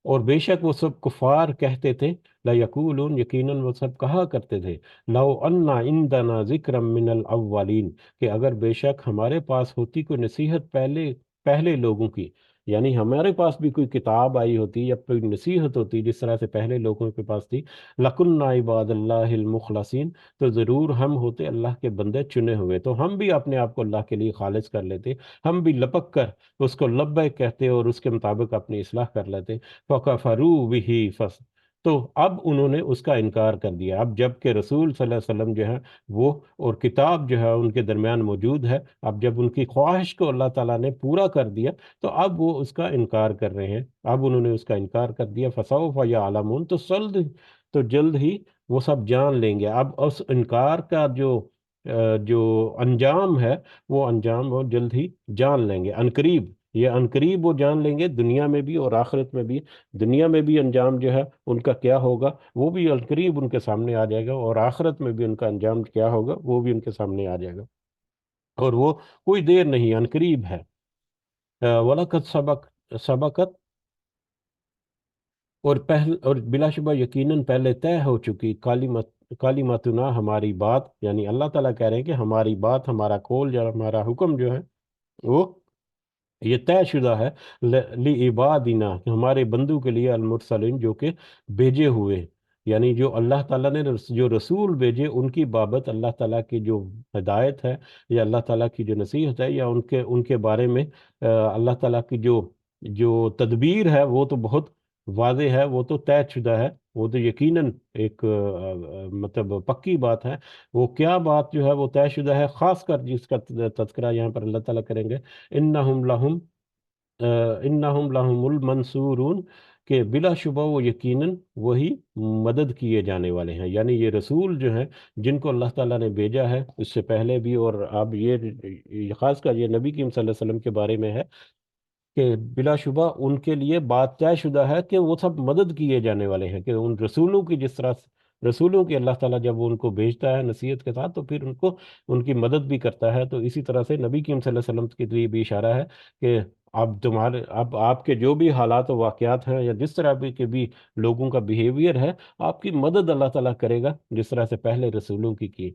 اور بے شک وہ سب کفار کہتے تھے، لَيَقُولُونَ، یقیناً وہ سب کہا کرتے تھے، لَوْ أَنَّ عِندَنَا ذِكْرًا مِّنَ الْأَوَّلِينَ، کہ اگر بے شک ہمارے پاس ہوتی کوئی نصیحت پہلے پہلے لوگوں کی، یعنی ہمارے پاس بھی کوئی کتاب آئی ہوتی یا کوئی نصیحت ہوتی جس طرح سے پہلے لوگوں کے پاس تھی، لَكُنَّا عِبَادَ اللَّهِ الْمُخْلَصِينَ، تو ضرور ہم ہوتے اللہ کے بندے چنے ہوئے، تو ہم بھی اپنے آپ کو اللہ کے لیے خالص کر لیتے، ہم بھی لپک کر اس کو لبیک کہتے اور اس کے مطابق اپنی اصلاح کر لیتے۔ فَكَفَرُوا بِهِ تو اب انہوں نے اس کا انکار کر دیا، اب جب کہ رسول صلی اللہ علیہ وسلم جو ہے وہ اور کتاب جو ہے ان کے درمیان موجود ہے، اب جب ان کی خواہش کو اللہ تعالیٰ نے پورا کر دیا تو اب وہ اس کا انکار کر رہے ہیں، اب انہوں نے اس کا انکار کر دیا۔ فَسَوْفَ يَعْلَمُونَ، تو جلد ہی وہ سب جان لیں گے۔ اب اس انکار کا جو انجام ہے، وہ انجام وہ جلد ہی جان لیں گے، عنقریب، یہ عنقریب وہ جان لیں گے، دنیا میں بھی اور آخرت میں بھی۔ دنیا میں بھی انجام جو ہے ان کا کیا ہوگا وہ بھی عنقریب ان کے سامنے آ جائے گا، اور آخرت میں بھی ان کا انجام کیا ہوگا وہ بھی ان کے سامنے آ جائے گا، اور وہ کوئی دیر نہیں، عنقریب ہے۔ وَلَقَدْ سبقت، اور بلا شبہ یقیناً پہلے طے ہو چکی، کالیمتنا، ہماری بات، یعنی اللہ تعالیٰ کہہ رہے ہیں کہ ہماری بات، ہمارا قول یا ہمارا حکم جو ہے وہ یہ طے شدہ ہے، لعبادنا، کہ ہمارے بندوں کے لیے، المرسلین، جو کہ بھیجے ہوئے، یعنی جو اللہ تعالیٰ نے جو رسول بھیجے ان کی بابت اللہ تعالیٰ کی جو ہدایت ہے یا اللہ تعالیٰ کی جو نصیحت ہے یا ان کے بارے میں اللہ تعالیٰ کی جو تدبیر ہے وہ تو بہت واضح ہے، وہ تو طے شدہ ہے، وہ تو یقیناً ایک مطلب پکی بات ہے۔ وہ کیا بات جو ہے وہ طے شدہ ہے، خاص کر جس کا تذکرہ یہاں پر اللہ تعالیٰ کریں گے، انہم لہم انہم لہم المنصورون، کہ بلا شبہ وہ یقیناً وہی مدد کیے جانے والے ہیں، یعنی یہ رسول جو ہیں جن کو اللہ تعالیٰ نے بھیجا ہے اس سے پہلے بھی، اور اب یہ خاص کر یہ نبی کریم صلی اللہ علیہ وسلم کے بارے میں ہے، کہ بلا شبہ ان کے لیے بات طے شدہ ہے کہ وہ سب مدد کیے جانے والے ہیں، کہ ان رسولوں کی جس طرح رسولوں کی اللہ تعالیٰ جب وہ ان کو بھیجتا ہے نصیحت کے ساتھ تو پھر ان کی مدد بھی کرتا ہے، تو اسی طرح سے نبی کریم صلی اللہ علیہ وسلم کے لیے بھی اشارہ ہے کہ اب آپ کے جو بھی حالات و واقعات ہیں یا جس طرح بھی لوگوں کا بیہیویئر ہے، آپ کی مدد اللہ تعالیٰ کرے گا جس طرح سے پہلے رسولوں کی۔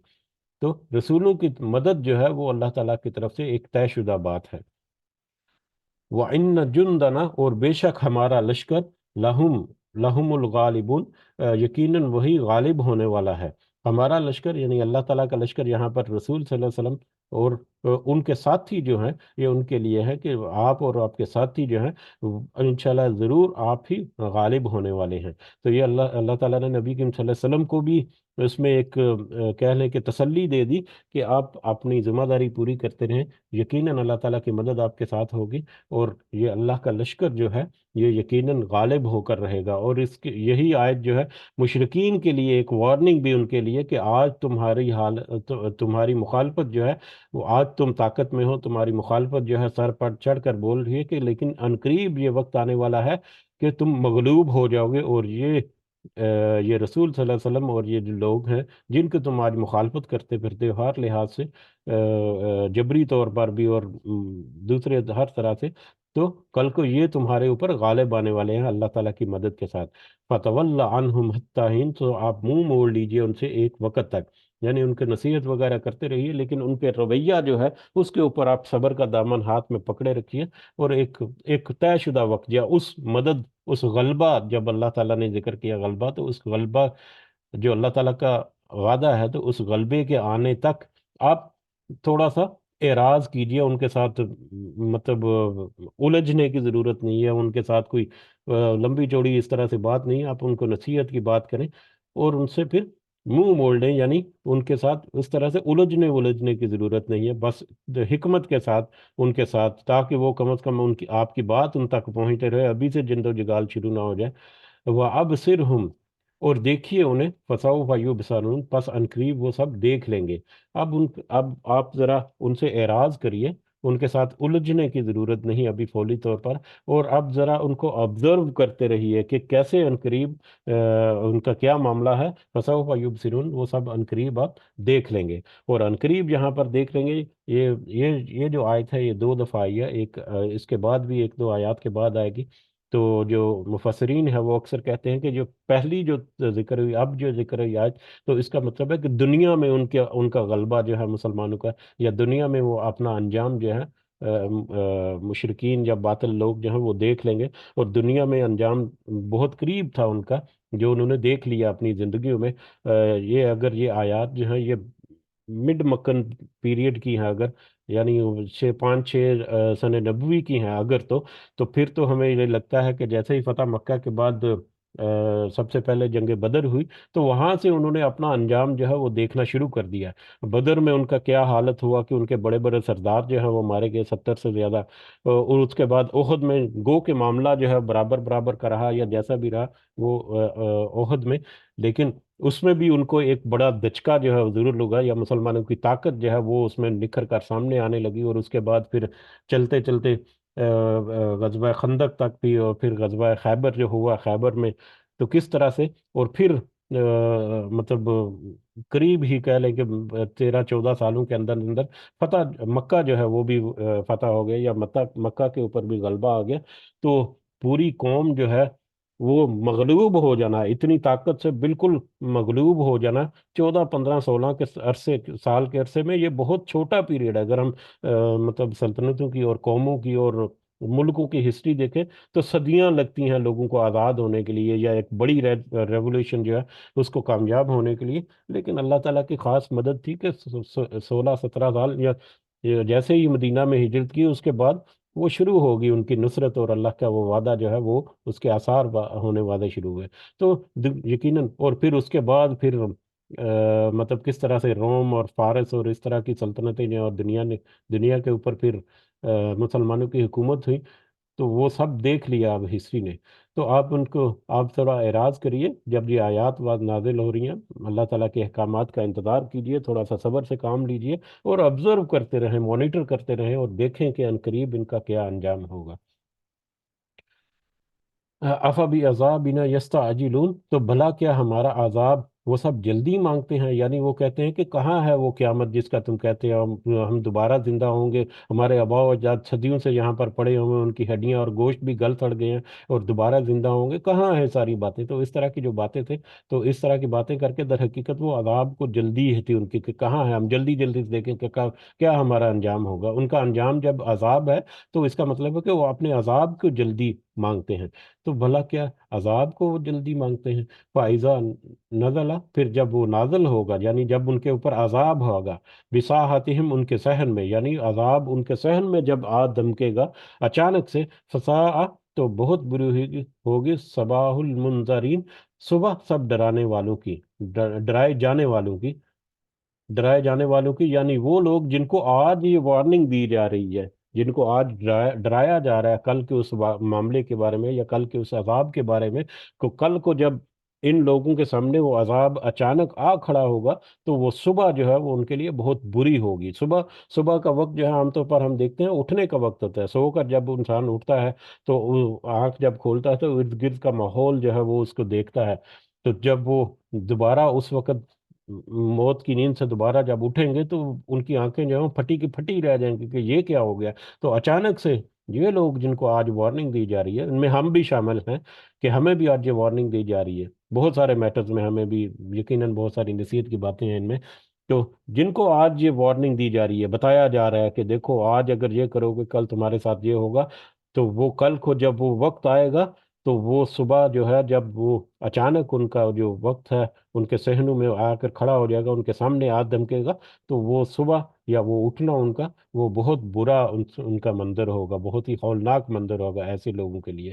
تو رسولوں کی مدد جو ہے وہ اللہ تعالیٰ کی طرف سے ایک طے شدہ بات ہے۔ وَإِنَّ جُنْدَنَا، اور بے شک ہمارا لشکر، لَهُمُ الْغَالِبُونَ، یقیناً وہی غالب ہونے والا ہے۔ ہمارا لشکر یعنی اللہ تعالیٰ کا لشکر، یہاں پر رسول صلی اللہ علیہ وسلم اور ان کے ساتھی جو ہیں، یہ ان کے لیے ہے کہ آپ اور آپ کے ساتھی جو ہیں انشاءاللہ ضرور آپ ہی غالب ہونے والے ہیں۔ تو یہ اللہ تعالیٰ نے نبی کریم صلی اللہ علیہ وسلم کو بھی اس میں ایک کہہ لیں کہ تسلی دے دی کہ آپ اپنی ذمہ داری پوری کرتے رہیں، یقیناً اللہ تعالیٰ کی مدد آپ کے ساتھ ہوگی، اور یہ اللہ کا لشکر جو ہے یہ یقیناً غالب ہو کر رہے گا۔ اور اس کی یہی آیت جو ہے مشرکین کے لیے ایک وارننگ بھی ان کے لیے کہ آج تمہاری تمہاری مخالفت جو ہے وہ آج تم طاقت میں ہو، تمہاری مخالفت جو ہے سر پر چڑھ کر بول رہی ہے کہ لیکن عنقریب یہ وقت آنے والا ہے کہ تم مغلوب ہو جاؤ گے، اور یہ رسول صلی اللہ علیہ وسلم اور یہ جو لوگ ہیں جن کی تم آج مخالفت کرتے پھرتے ہو ہر لحاظ سے، جبری طور پر بھی اور دوسرے ہر طرح سے، تو کل کو یہ تمہارے اوپر غالب آنے والے ہیں اللہ تعالیٰ کی مدد کے ساتھ۔ فَتَوَلَّ عَنْهُمْ حَتَّىٰ حِينٍ، تو آپ منہ موڑ لیجئے ان سے ایک وقت تک، یعنی ان کے نصیحت وغیرہ کرتے رہیے لیکن ان کے رویہ جو ہے اس کے اوپر آپ صبر کا دامن ہاتھ میں پکڑے رکھیے، اور ایک طے شدہ وقت یا اس مدد، اس غلبہ، جب اللہ تعالیٰ نے ذکر کیا غلبہ تو اس غلبہ جو اللہ تعالیٰ کا وعدہ ہے، تو اس غلبے کے آنے تک آپ تھوڑا سا اعراض کیجئے ان کے ساتھ، مطلب الجھنے کی ضرورت نہیں ہے ان کے ساتھ، کوئی لمبی چوڑی اس طرح سے بات نہیں ہے، آپ ان کو نصیحت کی بات کریں اور ان سے پھر منہ موڑ لیں، یعنی ان کے ساتھ اس طرح سے الجھنے کی ضرورت نہیں ہے، بس حکمت کے ساتھ ان کے ساتھ، تاکہ وہ کم از کم ان کی آپ کی بات ان تک پہنچتے رہے، ابھی سے جند و جگال شروع نہ ہو جائے۔ وَأَبْصِرْهُمْ، اور دیکھیے انہیں، فَسَوْفَ يُبْصَرُونَ، پس عنقریب وہ سب دیکھ لیں گے۔ اب آپ ذرا ان سے اعراض کریے، ان کے ساتھ الجھنے کی ضرورت نہیں ابھی فوری طور پر، اور اب ذرا ان کو آبزرو کرتے رہیے کہ کیسے عنقریب ان کا کیا معاملہ ہے۔ فَسَوْفَ يُبْصِرُونَ، وہ سب عنقریب آپ دیکھ لیں گے، اور عنقریب یہاں پر دیکھ لیں گے، یہ جو آیت ہے یہ دو دفعہ آئی ہے، ایک اس کے بعد بھی ایک دو آیات کے بعد آئے گی۔ تو جو مفسرین ہے وہ اکثر کہتے ہیں کہ جو پہلی جو ذکر ہوئی، اب جو ذکر ہوئی آج، تو اس کا مطلب ہے کہ دنیا میں ان کا غلبہ جو ہے مسلمانوں کا، یا دنیا میں وہ اپنا انجام جو ہے مشرکین یا باطل لوگ جو ہیں وہ دیکھ لیں گے، اور دنیا میں انجام بہت قریب تھا ان کا جو انہوں نے دیکھ لیا اپنی زندگیوں میں۔ یہ اگر یہ آیات جو ہیں یہ مڈ مکن پیریڈ کی ہیں، اگر یعنی 5 6 سن نبوی کی ہیں اگر، تو پھر تو ہمیں یہ لگتا ہے کہ جیسے ہی فتح مکہ کے بعد سب سے پہلے جنگ بدر ہوئی، تو وہاں سے انہوں نے اپنا انجام جو ہے وہ دیکھنا شروع کر دیا۔ بدر میں ان کا کیا حالت ہوا کہ ان کے بڑے بڑے سردار جو ہیں وہ مارے گئے 70 سے زیادہ، اور اس کے بعد احد میں گو کے معاملہ جو ہے برابر برابر کا رہا یا جیسا بھی رہا وہ احد میں، لیکن اس میں بھی ان کو ایک بڑا دھچکا جو ہے ضرور لگا، یا مسلمانوں کی طاقت جو ہے وہ اس میں نکھر کر سامنے آنے لگی، اور اس کے بعد پھر چلتے چلتے غزوہ خندق تک بھی، اور پھر غزوہ خیبر جو ہوا خیبر میں، تو کس طرح سے، اور پھر مطلب قریب ہی کہہ لیں کہ 13 14 سالوں کے اندر اندر فتح مکہ جو ہے وہ بھی فتح ہو گیا، یا مکہ کے اوپر بھی غلبہ آ گیا، تو پوری قوم جو ہے وہ مغلوب ہو جانا، اتنی طاقت سے بالکل مغلوب ہو جانا 14 15 16 کے سال کے عرصے میں، یہ بہت چھوٹا پیریڈ ہے۔ اگر ہم مطلب سلطنتوں کی اور قوموں کی اور ملکوں کی ہسٹری دیکھیں تو صدیاں لگتی ہیں لوگوں کو آزاد ہونے کے لیے، یا ایک بڑی ریولوشن جو ہے اس کو کامیاب ہونے کے لیے، لیکن اللہ تعالیٰ کی خاص مدد تھی کہ 16 17 سال، یا جیسے ہی مدینہ میں ہجرت کی اس کے بعد وہ شروع ہوگی ان کی نصرت، اور اللہ کا وہ وعدہ جو ہے وہ اس کے آثار ہونے وعدے شروع ہوئے، تو یقیناً، اور پھر اس کے بعد پھر مطلب کس طرح سے روم اور فارس اور اس طرح کی سلطنتیں جو اور دنیا کے اوپر پھر مسلمانوں کی حکومت ہوئی، تو وہ سب دیکھ لیا اب ہسٹری نے۔ تو آپ تھوڑا اعراض کریے جب یہ آیات بعد نازل ہو رہی ہیں، اللہ تعالیٰ کے احکامات کا انتظار کیجئے، تھوڑا سا صبر سے کام لیجئے، اور آبزرو کرتے رہیں، مانیٹر کرتے رہیں، اور دیکھیں کہ عنقریب ان کا کیا انجام ہوگا۔ افبی عذابنا یستعجلون، تو بھلا کیا ہمارا عذاب وہ سب جلدی مانگتے ہیں، یعنی وہ کہتے ہیں کہ کہاں ہے وہ قیامت جس کا تم کہتے ہو ہم دوبارہ زندہ ہوں گے، ہمارے آباء و اجداد صدیوں سے یہاں پر پڑے ہوئے ہیں، ان کی ہڈیاں اور گوشت بھی گل سڑ گئے ہیں، اور دوبارہ زندہ ہوں گے، کہاں ہے ساری باتیں؟ تو اس طرح کی جو باتیں تھے، تو اس طرح کی باتیں کر کے در حقیقت وہ عذاب کو جلدی تھی ان کی کہ کہاں ہے، ہم جلدی جلدی سے دیکھیں کہ کیا ہمارا انجام ہوگا۔ ان کا انجام جب عذاب ہے تو اس کا مطلب ہے کہ وہ اپنے عذاب کو جلدی مانگتے ہیں، تو بھلا کیا عذاب کو وہ جلدی مانگتے ہیں؟ فائزہ نزلہ، پھر جب وہ نازل ہوگا، یعنی جب ان کے اوپر عذاب ہوگا، بساحتہم، ان کے صحن میں، یعنی عذاب ان کے صحن میں جب دمکے گا اچانک سے، فساء تو بہت بری ہوگی صباح المنظرین، صبح سب ڈرانے والوں کی، ڈرائے جانے والوں کی، ڈرائے جانے والوں کی، یعنی وہ لوگ جن کو آج یہ وارننگ دی جا رہی ہے، جن کو آج ڈرایا جا رہا ہے کل کے اس معاملے کے بارے میں یا کل کے اس عذاب کے بارے میں، کو کل کو جب ان لوگوں کے سامنے وہ عذاب اچانک آ کھڑا ہوگا تو وہ صبح جو ہے وہ ان کے لیے بہت بری ہوگی۔ صبح، صبح کا وقت جو ہے عام طور پر ہم دیکھتے ہیں اٹھنے کا وقت ہوتا ہے، سو کر جب انسان اٹھتا ہے تو وہ آنکھ جب کھولتا ہے تو ارد گرد کا ماحول جو ہے وہ اس کو دیکھتا ہے، تو جب وہ دوبارہ اس وقت موت کی نیند سے دوبارہ جب اٹھیں گے تو ان کی آنکھیں جو ہیں پھٹی کی پھٹی رہ جائیں گی کہ یہ کیا ہو گیا۔ تو اچانک سے یہ لوگ جن کو آج وارننگ دی جا رہی ہے، ان میں ہم بھی شامل ہیں کہ ہمیں بھی آج یہ وارننگ دی جا رہی ہے، بہت سارے میٹرز میں ہمیں بھی یقیناً بہت ساری نصیحت کی باتیں ہیں ان میں، تو جن کو آج یہ وارننگ دی جا رہی ہے، بتایا جا رہا ہے کہ دیکھو آج اگر یہ کرو گے کل تمہارے ساتھ یہ ہوگا، تو وہ کل کو جب وہ وقت آئے گا تو وہ صبح جو ہے جب وہ اچانک ان کا جو وقت ہے ان کے صحنوں میں آ کر کھڑا ہو جائے گا، ان کے سامنے آ دھمکے گا، تو وہ صبح یا وہ اٹھنا ان کا وہ بہت برا ان کا منظر ہوگا، بہت ہی ہولناک منظر ہوگا ایسے لوگوں کے لیے۔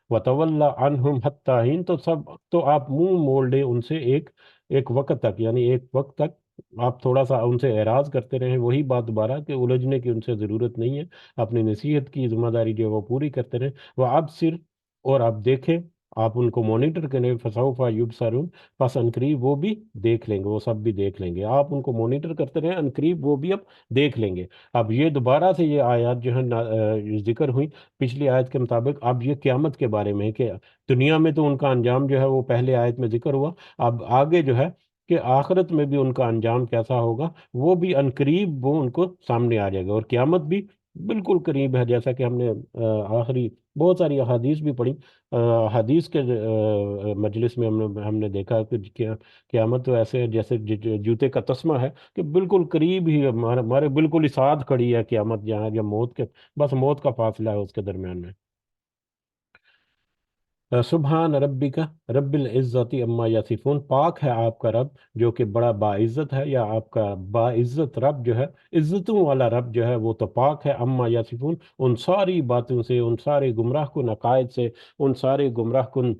وَتَوَلَّ عَنْهُمْ حَتَّىٰ حِينٍ، تو سب تو آپ منہ موڑ لیں ان سے ایک ایک وقت تک، یعنی ایک وقت تک آپ تھوڑا سا ان سے اعراض کرتے رہیں، وہی بات دوبارہ کہ الجھنے کی ان سے ضرورت نہیں ہے، اپنی نصیحت کی ذمہ داری جو ہے وہ پوری کرتے رہیں۔ وہ اب صرف، اور آپ دیکھیں، آپ ان کو مانیٹر کریں، فسوف یبصرون، پس انقریب وہ بھی دیکھ لیں گے، وہ سب بھی دیکھ لیں گے، آپ ان کو مانیٹر کرتے رہیں، انقریب وہ بھی اب دیکھ لیں گے۔ اب یہ دوبارہ سے یہ آیات جو ہے ذکر ہوئی پچھلی آیت کے مطابق، اب یہ قیامت کے بارے میں ہے کہ دنیا میں تو ان کا انجام جو ہے وہ پہلے آیت میں ذکر ہوا، اب آگے جو ہے کہ آخرت میں بھی ان کا انجام کیسا ہوگا وہ بھی عنقریب وہ ان کو سامنے آ جائے گا، اور قیامت بھی بالکل قریب ہے، جیسا کہ ہم نے آخری بہت ساری احادیث بھی پڑھی، حدیث کے مجلس میں ہم نے دیکھا کہ قیامت تو ایسے ہے جیسے جوتے کا تسمہ ہے، کہ بالکل قریب ہی ہمارے بالکل ہی ساتھ کھڑی ہے قیامت، جہاں یا موت کے بس موت کا فاصلہ ہے اس کے درمیان میں۔ سبحان ربی کا رب العزتی اما یصفون، پاک ہے آپ کا رب جو کہ بڑا باعزت ہے، یا آپ کا باعزت رب جو ہے، عزتوں والا رب جو ہے وہ تو پاک ہے، اما یصفون، ان ساری باتوں سے، ان سارے گمراہ کن عقائد سے، ان سارے گمراہ کن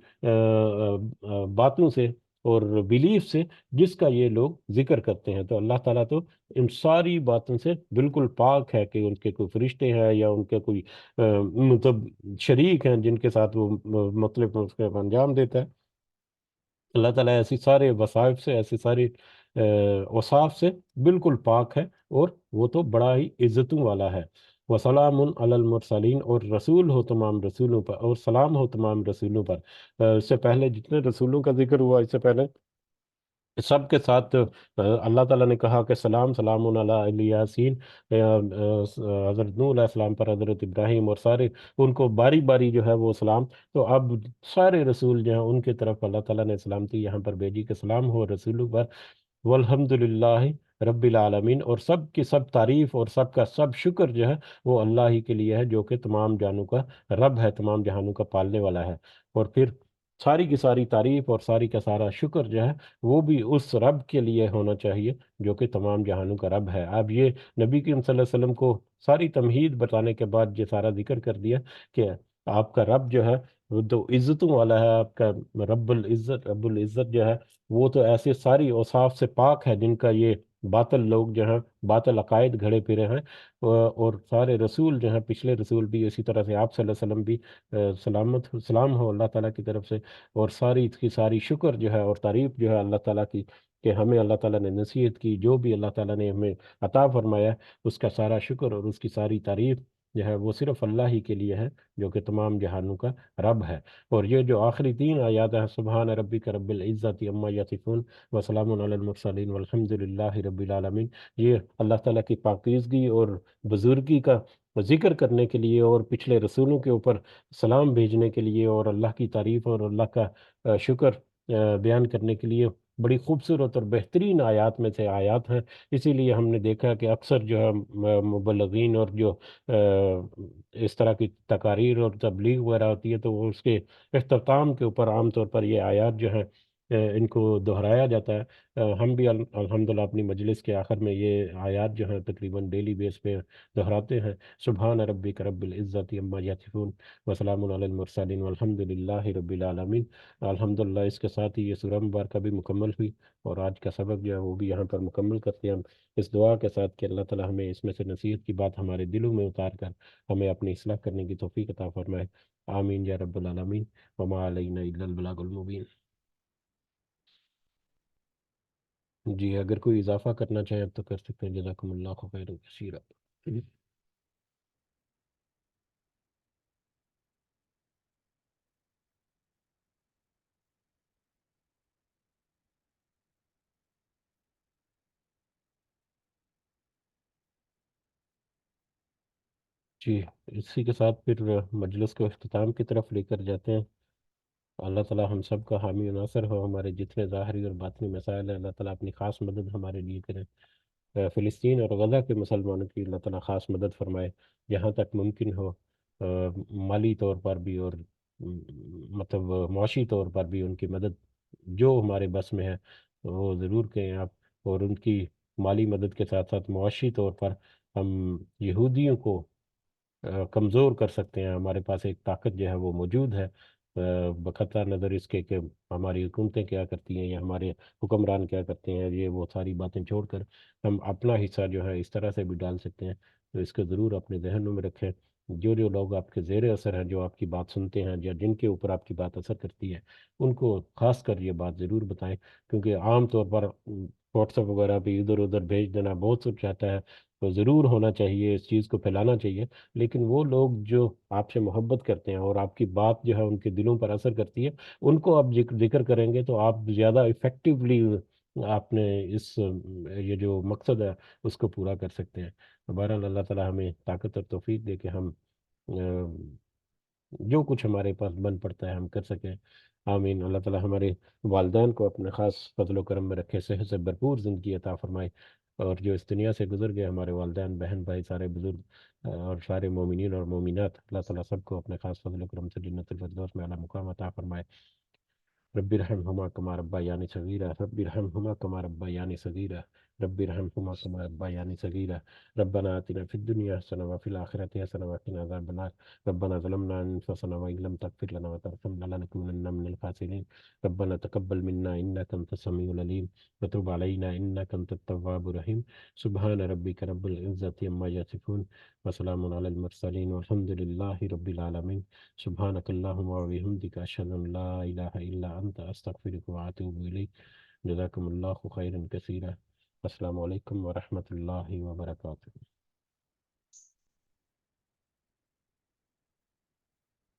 باتوں سے اور بلیف سے جس کا یہ لوگ ذکر کرتے ہیں۔ تو اللہ تعالیٰ تو ان ساری باتوں سے بالکل پاک ہے کہ ان کے کوئی فرشتے ہیں یا ان کے کوئی مطلب شریک ہیں جن کے ساتھ وہ مطلب اس کا انجام دیتا ہے۔ اللہ تعالیٰ ایسی سارے وصائف سے، ایسی ساری اوصاف سے بالکل پاک ہے، اور وہ تو بڑا ہی عزتوں والا ہے۔ وسلام علی المرسلین، اور رسول ہو تمام رسولوں پر، اور سلام ہو تمام رسولوں پر۔ اس سے پہلے جتنے رسولوں کا ذکر ہوا اس سے پہلے سب کے ساتھ اللہ تعالیٰ نے کہا کہ سلام، سلام علی یاسین، حضرت نوح علیہ السلام پر، حضرت ابراہیم، اور سارے ان کو باری باری جو ہے وہ سلام۔ تو اب سارے رسول جو ہیں ان کی طرف اللہ تعالیٰ نے سلامتی یہاں پر بھیجی کہ سلام ہو رسولوں پر، والحمد للہ رب العالمین، اور سب کی سب تعریف اور سب کا سب شکر جو ہے وہ اللہ ہی کے لیے ہے جو کہ تمام جہانوں کا رب ہے، تمام جہانوں کا پالنے والا ہے۔ اور پھر ساری کی ساری تعریف اور ساری کا سارا شکر جو ہے وہ بھی اس رب کے لیے ہونا چاہیے جو کہ تمام جہانوں کا رب ہے۔ اب یہ نبی کریم صلی اللہ علیہ وسلم کو ساری تمہید بتانے کے بعد یہ سارا ذکر کر دیا کہ آپ کا رب جو ہے وہ تو عزتوں والا ہے، آپ کا رب العزت جو ہے وہ تو ایسے ساری اوصاف سے پاک ہے جن کا یہ باطل لوگ جو ہیں باطل عقائد گھڑے پھرے ہیں، اور سارے رسول جو ہیں پچھلے رسول بھی اسی طرح سے آپ صلی اللہ علیہ وسلم بھی سلام ہو اللہ تعالیٰ کی طرف سے، اور ساری اس کی ساری شکر جو ہے اور تعریف جو ہے اللہ تعالیٰ کی کہ ہمیں اللہ تعالیٰ نے نصیحت کی، جو بھی اللہ تعالیٰ نے ہمیں عطا فرمایا اس کا سارا شکر اور اس کی ساری تعریف جو ہے وہ صرف اللہ ہی کے لیے ہے جو کہ تمام جہانوں کا رب ہے۔ اور یہ جو آخری تین آیات ہیں، سبحان ربک رب العزت عما یصفون وسلام علی المرسلین والحمد للہ رب العالمین، یہ اللہ تعالیٰ کی پاکیزگی اور بزرگی کا ذکر کرنے کے لیے، اور پچھلے رسولوں کے اوپر سلام بھیجنے کے لیے، اور اللہ کی تعریف اور اللہ کا شکر بیان کرنے کے لیے بڑی خوبصورت اور بہترین آیات میں سے آیات ہیں۔ اسی لیے ہم نے دیکھا کہ اکثر جو ہے مبلغین اور جو اس طرح کی تقاریر اور تبلیغ وغیرہ ہوتی ہے تو وہ اس کے اختتام کے اوپر عام طور پر یہ آیات جو ہیں ان کو دہرایا جاتا ہے۔ ہم بھی الحمدللہ اپنی مجلس کے آخر میں یہ آیات جو ہیں تقریباً ڈیلی بیس پہ دہراتے ہیں۔ سبحان ربک رب العزت عما یصفون وسلام علی المرسلین والحمد للہ رب العالمین۔ الحمدللہ اس کے ساتھ ہی یہ سورہ مبارکہ بھی مکمل ہوئی، اور آج کا سبق جو ہے وہ بھی یہاں پر مکمل کرتے ہیں ہم، اس دعا کے ساتھ کہ اللہ تعالی ہمیں اس میں سے نصیحت کی بات ہمارے دلوں میں اتار کر ہمیں اپنی اصلاح کرنے کی توفیق عطا فرمائے۔ آمین یا رب العالمین۔ وما علینا الا البلاغ المبین۔ جی اگر کوئی اضافہ کرنا چاہیں اب تو کر سکتے ہیں، جزاکم اللہ خیر کثیرا۔ جی اسی کے ساتھ پھر مجلس کو اختتام کی طرف لے کر جاتے ہیں۔ اللہ تعالی ہم سب کا حامی و ناصر ہو، ہمارے جتنے ظاہری اور باطنی مسائل ہیں اللہ تعالیٰ اپنی خاص مدد ہمارے لیے کرے۔ فلسطین اور غزہ کے مسلمانوں کی اللہ تعالیٰ خاص مدد فرمائے، جہاں تک ممکن ہو، مالی طور پر بھی اور مطلب معاشی طور پر بھی ان کی مدد جو ہمارے بس میں ہے وہ ضرور کریں آپ۔ اور ان کی مالی مدد کے ساتھ ساتھ معاشی طور پر ہم یہودیوں کو کمزور کر سکتے ہیں، ہمارے پاس ایک طاقت جو ہے وہ موجود ہے، بقطع نظر اس کے کہ ہماری حکومتیں کیا کرتی ہیں یا ہمارے حکمران کیا کرتے ہیں، یہ وہ ساری باتیں چھوڑ کر ہم اپنا حصہ جو ہے اس طرح سے بھی ڈال سکتے ہیں۔ تو اس کو ضرور اپنے ذہنوں میں رکھیں۔ جو لوگ آپ کے زیر اثر ہیں، جو آپ کی بات سنتے ہیں یا جن کے اوپر آپ کی بات اثر کرتی ہے، ان کو خاص کر یہ بات ضرور بتائیں، کیونکہ عام طور پر واٹس ایپ وغیرہ پہ ادھر ادھر بھیج دینا بہت سب چاہتا ہے، تو ضرور ہونا چاہیے، اس چیز کو پھیلانا چاہیے۔ لیکن وہ لوگ جو آپ سے محبت کرتے ہیں اور آپ کی بات جو ہے ان کے دلوں پر اثر کرتی ہے، ان کو آپ ذکر کریں گے تو آپ زیادہ افیکٹولی آپ نے اس یہ جو مقصد ہے اس کو پورا کر سکتے ہیں۔ بہرحال اللہ تعالی ہمیں طاقت اور توفیق دے کہ ہم جو کچھ ہمارے پاس بن پڑتا ہے ہم کر سکیں۔ آمین۔ اللہ تعالی ہمارے والدین کو اپنے خاص فضل و کرم میں رکھے، صحت سے بھرپور زندگی عطا فرمائے، اور جو اس دنیا سے گزر گئے ہمارے والدین، بہن بھائی، سارے بزرگ اور سارے مومنین اور مومنات، اللہ تعالیٰ سب کو اپنے خاص فضل و کرم سے جنت الفردوس میں اعلیٰ مقام عطا فرمائے۔ رب ارحمهما كما ربياني صغيرا، رب ارحمهما كما ربياني صغيرا، رب ارحمهما كما ربياني صغيرا۔ ربنا آتنا في الدنيا حسنة وفي الآخرة حسنة وقنا عذاب النار۔ ربنا ظلمنا أنفسنا وإن لم تغفر لنا وترحمنا لنكونن من الخاسرين۔ ربنا تقبل منا إنك أنت السميع العليم وتب علينا إنك أنت التواب الرحيم۔ سبحان ربك رب العزة عما يصفون وسلام على المرسلين والحمد لله رب العالمين۔ سبحانك اللهم وبحمدك أشهد أن لا إله إلا أنت أستغفرك وأتوب إليك۔ جزاكم الله خيرا كثيرا۔ السلام عليكم ورحمة الله وبركاته۔